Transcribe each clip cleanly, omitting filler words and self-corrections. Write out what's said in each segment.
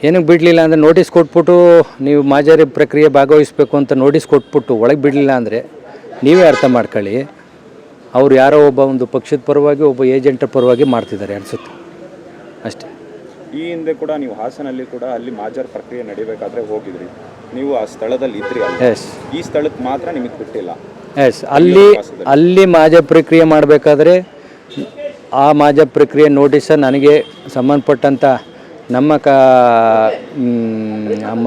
ಏನಕ್ಕೆ ಬಿಡಲಿಲ್ಲ ಅಂದರೆ ನೋಟಿಸ್ ಕೊಟ್ಬಿಟ್ಟು ನೀವು ಮಾಜರಿ ಪ್ರಕ್ರಿಯೆ ಭಾಗವಹಿಸಬೇಕು ಅಂತ ನೋಟಿಸ್ ಕೊಟ್ಬಿಟ್ಟು ಒಳಗೆ ಬಿಡಲಿಲ್ಲ ಅಂದರೆ ನೀವೇ ಅರ್ಥ ಮಾಡ್ಕೊಳ್ಳಿ. ಅವ್ರು ಯಾರೋ ಒಬ್ಬ ಒಂದು ಪಕ್ಷದ ಪರವಾಗಿ ಒಬ್ಬ ಏಜೆಂಟರ ಪರವಾಗಿ ಮಾಡ್ತಿದ್ದಾರೆ ಅನಿಸುತ್ತೆ ಅಷ್ಟೇ. ಈ ಹಿಂದೆ ಕೂಡ ನೀವು ಹಾಸನಲ್ಲಿ ಕೂಡ ಅಲ್ಲಿ ಮಾಜರ್ ಪ್ರಕ್ರಿಯೆ ನಡಿಬೇಕಾದ್ರೆ ಹೋಗಿದ್ರಿ, ನೀವು ಆ ಸ್ಥಳದಲ್ಲಿ ಇದ್ರಿ. ಎಸ್, ಈ ಸ್ಥಳಕ್ಕೆ ಮಾತ್ರ ನಿಮಗೆ ಬಿಟ್ಟಿಲ್ಲ. ಎಸ್, ಅಲ್ಲಿ ಮಾಜರ್ ಪ್ರಕ್ರಿಯೆ ಮಾಡಬೇಕಾದ್ರೆ ಆ ಮಾಜರ್ ಪ್ರಕ್ರಿಯೆ ನೋಟಿಸ ನನಗೆ ಸಂಬಂಧಪಟ್ಟಂಥ ನಮ್ಮ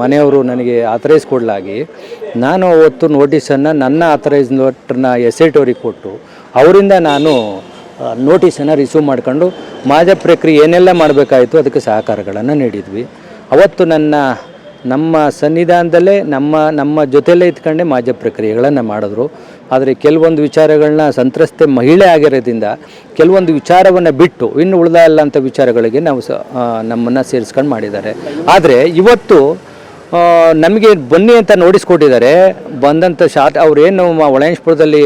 ಮನೆಯವರು ನನಗೆ ಆಥರೈಸ್ ಕೊಡಲಾಗಿ ನಾನು ಅವತ್ತು ನೋಟಿಸನ್ನು ನನ್ನ ಆಥರೈಸ್ ನೋಟನ್ನ ಎಸೆಟ್ ಅವ್ರಿಗೆ ಕೊಟ್ಟು ಅವರಿಂದ ನಾನು ನೋಟಿಸನ್ನು ರಿಸೀವ್ ಮಾಡ್ಕೊಂಡು ಮಾಜರ್ ಪ್ರಕ್ರಿಯೆ ಏನೆಲ್ಲ ಮಾಡಬೇಕಾಯಿತು ಅದಕ್ಕೆ ಸಹಕಾರಗಳನ್ನು ನೀಡಿದ್ವಿ. ಅವತ್ತು ನಮ್ಮ ಸನ್ನಿಧಾನದಲ್ಲೇ ನಮ್ಮ ಜೊತೆಯಲ್ಲೇ ಇದ್ಕೊಂಡೆ ಮಾಜರ್ ಪ್ರಕ್ರಿಯೆಗಳನ್ನು ಮಾಡಿದ್ರು. ಆದರೆ ಕೆಲವೊಂದು ವಿಚಾರಗಳನ್ನ ಸಂತ್ರಸ್ತೆ ಮಹಿಳೆ ಆಗಿರೋದ್ರಿಂದ ಕೆಲವೊಂದು ವಿಚಾರವನ್ನು ಬಿಟ್ಟು ಇನ್ನು ಉಳಿದ ಅಂಥ ವಿಚಾರಗಳಿಗೆ ನಾವು ನಮ್ಮನ್ನು ಸೇರಿಸ್ಕೊಂಡು ಮಾಡಿದ್ದಾರೆ. ಆದರೆ ಇವತ್ತು ನಮಗೆ ಬನ್ನಿ ಅಂತ ನೋಟಿಸ್ ಕೊಟ್ಟಿದ್ದಾರೆ. ಬಂದಂಥ ಅವ್ರೇನು ಒಳಯಂಶಪುರದಲ್ಲಿ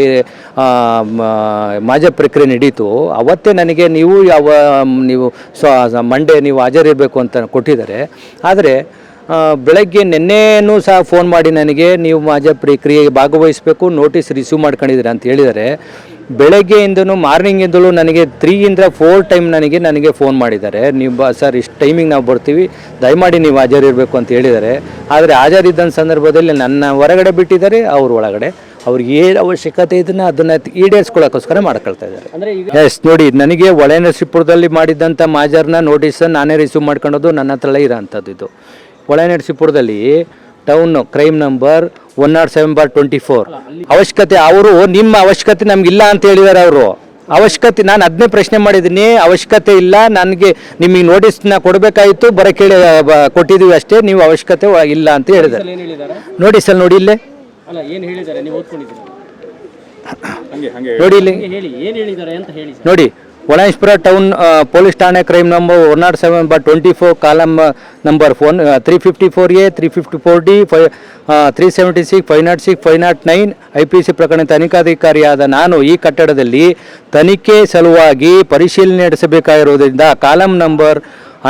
ಮಾಜರ್ ಪ್ರಕ್ರಿಯೆ ನಡೀತು ಅವತ್ತೇ ನನಗೆ ನೀವು ಮಂಡೇ ನೀವು ಹಾಜರಿರಬೇಕು ಅಂತ ಕೊಟ್ಟಿದ್ದಾರೆ. ಆದರೆ ಬೆಳಗ್ಗೆ ನಿನ್ನೆನೂ ಸಹ ಫೋನ್ ಮಾಡಿ ನನಗೆ ನೀವು ಮಾಜರ್ ಪ್ರಕ್ರಿಯೆಗೆ ಭಾಗವಹಿಸಬೇಕು, ನೋಟಿಸ್ ರಿಸೀವ್ ಮಾಡ್ಕೊಂಡಿದ್ದೀರಾ ಅಂತ ಹೇಳಿದ್ದಾರೆ. ಬೆಳಗ್ಗೆಯಿಂದನೂ ಮಾರ್ನಿಂಗಿಂದಲೂ ನನಗೆ 3 to 4 ಟೈಮ್ ನನಗೆ ಫೋನ್ ಮಾಡಿದ್ದಾರೆ. ನೀವು ಸರ್ ಇಷ್ಟು ಟೈಮಿಂಗ್ ನಾವು ಬರ್ತೀವಿ, ದಯಮಾಡಿ ನೀವು ಹಾಜರಿರಬೇಕು ಅಂತ ಹೇಳಿದ್ದಾರೆ. ಆದರೆ ಹಾಜರಿದ್ದ ಸಂದರ್ಭದಲ್ಲಿ ನನ್ನ ಹೊರಗಡೆ ಬಿಟ್ಟಿದ್ದಾರೆ, ಅವ್ರ ಒಳಗಡೆ ಅವ್ರಿಗೆ ಏನು ಅವಶ್ಯಕತೆ ಇದನ್ನು ಅದನ್ನು ಈಡೇರಿಸ್ಕೊಳ್ಳೋಕ್ಕೋಸ್ಕರ ಮಾಡ್ಕೊಳ್ತಾ ಇದ್ದಾರೆ. ಎಸ್, ನೋಡಿ, ನನಗೆ ಹೊಳೆನರಸೀಪುರದಲ್ಲಿ ಮಾಡಿದ್ದಂಥ ಮಾಜರ್ನ ನೋಟಿಸನ್ನು ನಾನೇ ರಿಸೀವ್ ಮಾಡ್ಕೊಳ್ಳೋದು ನನ್ನ ಹತ್ರ ಇರೋ ಅಂಥದ್ದು. ಇದು ಹೊಳೆನರಸೀಪುರದಲ್ಲಿ ಟೌನ್ ಕ್ರೈಮ್ ನಂಬರ್ 107/24 ಅವಶ್ಯಕತೆ. ಅವರು ನಿಮ್ಮ ಅವಶ್ಯಕತೆ ನಮಗಿಲ್ಲ ಅಂತ ಹೇಳಿದ್ದಾರೆ. ಅವರು ಅವಶ್ಯಕತೆ, ನಾನು ಅದನ್ನೇ ಪ್ರಶ್ನೆ ಮಾಡಿದ್ದೀನಿ. ಅವಶ್ಯಕತೆ ಇಲ್ಲ, ನನಗೆ ನಿಮಗೆ ನೋಟಿಸ್ನ ಕೊಡಬೇಕಾಯಿತು, ಕೇಳಿ ಕೊಟ್ಟಿದ್ದೀವಿ ಅಷ್ಟೇ, ನೀವು ಅವಶ್ಯಕತೆ ಇಲ್ಲ ಅಂತ ಹೇಳಿದ್ದಾರೆ. ನೋಟಿಸಲ್ಲಿ ನೋಡಿ, ಇಲ್ಲೇ ನೋಡಿ, ಇಲ್ಲಿ ನೋಡಿ, ಹೊಳೆನರಸೀಪುರ ಟೌನ್ ಪೊಲೀಸ್ ಠಾಣೆ crime number 107/24 column number 354A 354D 376 506 509 IPC ಪ್ರಕರಣ ತನಿಖಾಧಿಕಾರಿಯಾದ ನಾನು ಈ ಕಟ್ಟಡದಲ್ಲಿ ತನಿಖೆ ಸಲುವಾಗಿ ಪರಿಶೀಲನೆ ನಡೆಸಬೇಕಾಗಿರುವುದರಿಂದ ಕಾಲಮ್ ನಂಬರ್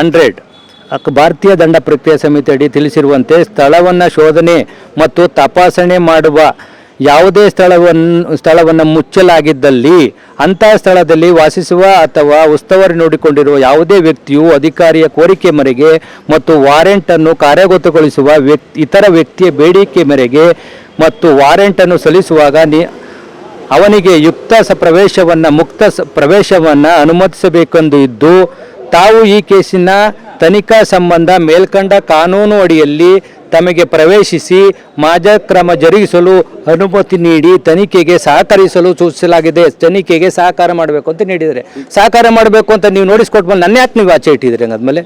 100 ಭಾರತೀಯ ದಂಡ ಪ್ರಕ್ರಿಯೆ ಸಮಿತಿ ಅಡಿ ತಿಳಿಸಿರುವಂತೆ ಸ್ಥಳವನ್ನು ಶೋಧನೆ ಮತ್ತು ತಪಾಸಣೆ ಮಾಡುವ ಯಾವುದೇ ಸ್ಥಳವನ್ನು ಮುಚ್ಚಲಾಗಿದ್ದಲ್ಲಿ ಅಂತಹ ಸ್ಥಳದಲ್ಲಿ ವಾಸಿಸುವ ಅಥವಾ ಉಸ್ತುವಾರಿ ನೋಡಿಕೊಂಡಿರುವ ಯಾವುದೇ ವ್ಯಕ್ತಿಯು ಅಧಿಕಾರಿಯ ಕೋರಿಕೆ ಮೇರೆಗೆ ಮತ್ತು ವಾರೆಂಟನ್ನು ಕಾರ್ಯಗತಗೊಳಿಸುವ ಇತರ ವ್ಯಕ್ತಿಯ ಬೇಡಿಕೆ ಮೇರೆಗೆ ಮತ್ತು ವಾರೆಂಟನ್ನು ಸಲ್ಲಿಸುವಾಗ ಅವನಿಗೆ ಮುಕ್ತ ಪ್ರವೇಶವನ್ನು ಅನುಮತಿಸಬೇಕೆಂದು ಇದ್ದು, ತಾವು ಈ ಕೇಸಿನ ತನಿಖಾ ಸಂಬಂಧ ಮೇಲ್ಕಂಡ ಕಾನೂನು ಅಡಿಯಲ್ಲಿ ತಮಗೆ ಪ್ರವೇಶಿಸಿ ಮಾಜರ್ ಕ್ರಮ ಜರುಗಿಸಲು ಅನುಮತಿ ನೀಡಿ ತನಿಖೆಗೆ ಸಹಕರಿಸಲು ಸೂಚಿಸಲಾಗಿದೆ. ತನಿಖೆಗೆ ಸಹಕಾರ ಮಾಡಬೇಕು ಅಂತ ನೀಡಿದರೆ, ಸಹಕಾರ ಮಾಡಬೇಕು ಅಂತ ನೀವು ನೋಟಿಸ್ ಕೊಟ್ಟು ನನ್ನ ಯಾಕೆ ನೀವು ಆಚೆ ಇಟ್ಟಿದ್ದೀರಿ? ಹಂಗಾದ್ಮೇಲೆ